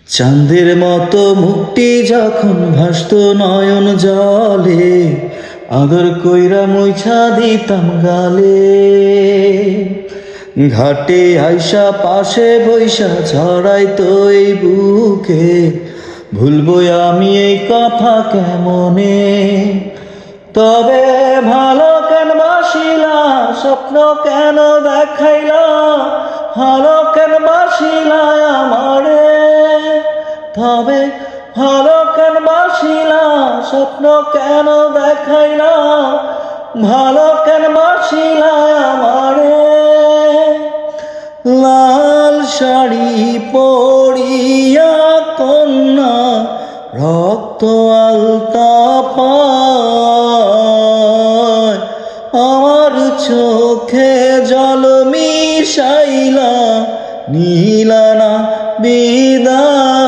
চাঁদের মতো মুক্তি যখন ভাসত নয়ন জলে, আদর কইরা মুইছা দিতাম গালে। ঘাটে আইসা পাশে বৈশা ছড়াইতো এই বুকে, ভুলবো আমি এই কথা কেমনে। তবে ভালো কেন বাসিলা, স্বপ্ন কেন দেখাইলা, ভালো কেন বাসিলা আমারে। তবে ভালো কেন বাসিলা, স্বপ্ন কেন দেখাইলা, ভালো কেন বাসিলা আমারে। লাল শাড়ি পরিয়া কন্যা রক্ত আলতা পায়, আমার চোখে জল মিশাইলা নিলানা বিদায়।